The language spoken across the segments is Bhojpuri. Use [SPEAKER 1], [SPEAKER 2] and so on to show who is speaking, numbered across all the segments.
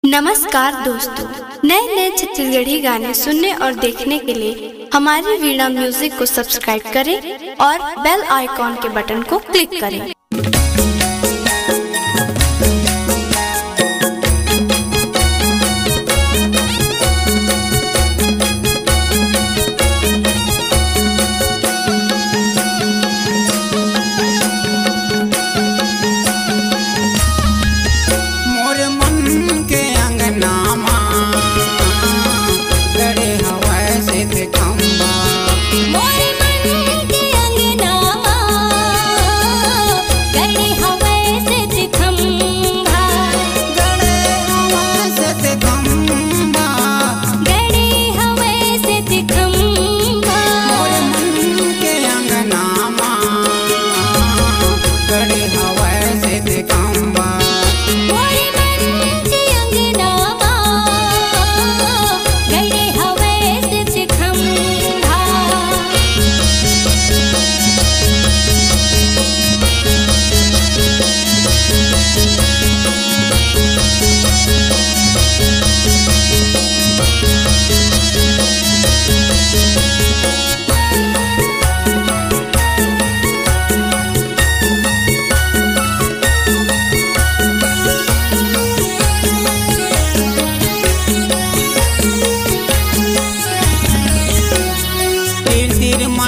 [SPEAKER 1] नमस्कार दोस्तों, नए नए छत्तीसगढ़ी गाने सुनने और देखने के लिए हमारी वीणा म्यूजिक को सब्सक्राइब करें और बेल आइकॉन के बटन को क्लिक करें।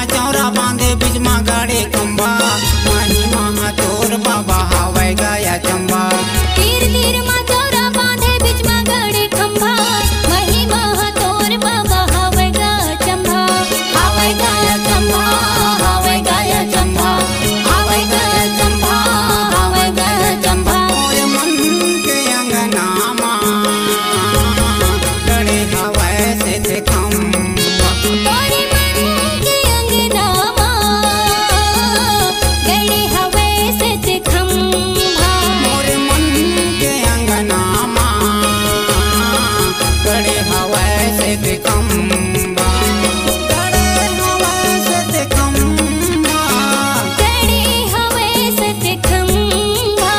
[SPEAKER 2] चौरा बांधे बीच में गाड़े खंबा माही मामा तोर बाबा हवाई गया चंबा।
[SPEAKER 3] तीर तीर मा चौरा बांधे बीच में गाड़े खंबा माही मामा तोर बाबा हवाई गया चंबा। हवाई गया चंबा, हवाई गया चंबा, हवाई गया चंबा, हवाई गया चंबा।
[SPEAKER 2] मोरे मन के अंगना मां गड़े हवाई से थे खंबा।
[SPEAKER 3] तोरे मन के अंगना गड़े हवाई से थे खंबा।
[SPEAKER 2] मोरे मन के अंगना मां गड़े हवाई से थे खंबा। गड़े हवाई से थे खंबा।
[SPEAKER 3] गड़े हवाई से थे खंबा।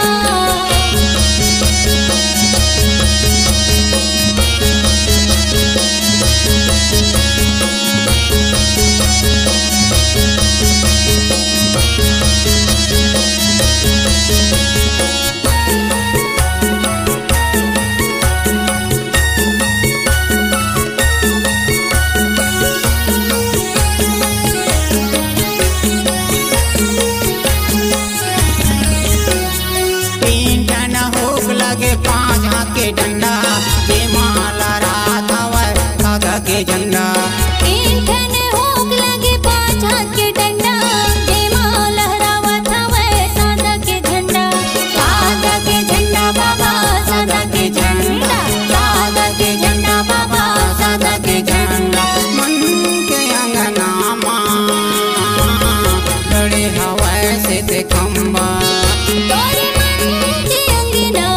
[SPEAKER 2] तीन टन होक लगे 5 हाथ के डंडा ये माला रात हवा कागा के झंडा।
[SPEAKER 3] तीन ठन होक लगे 5 हाथ के डंडा दे माँ लहरावत हवै सादा के झंडा। सादा के झंडा बाबा, सादा के झंडा, सादा के झंडा बाबा, सादा के झंडा।
[SPEAKER 2] मन के अंगना मां गड़े हवाई से थे खंबा।
[SPEAKER 3] तोरे मन के अंगना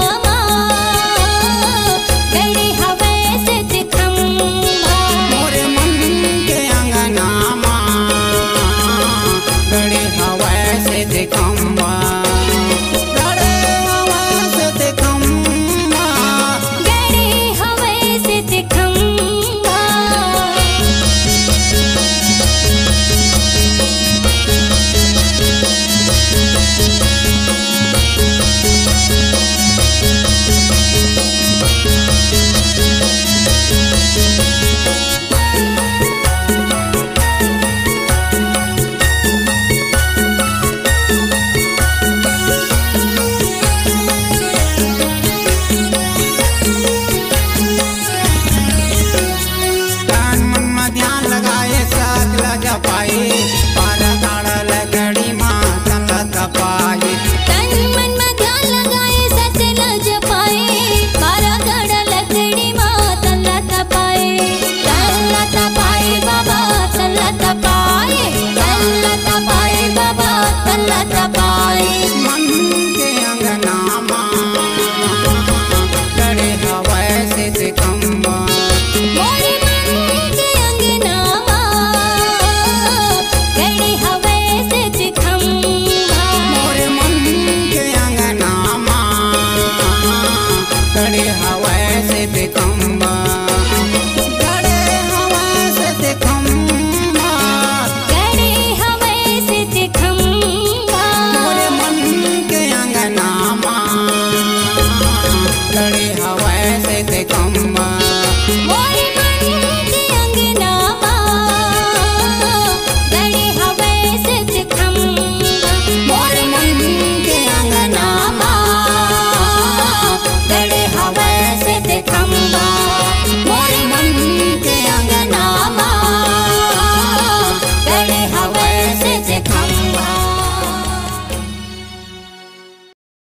[SPEAKER 2] देखा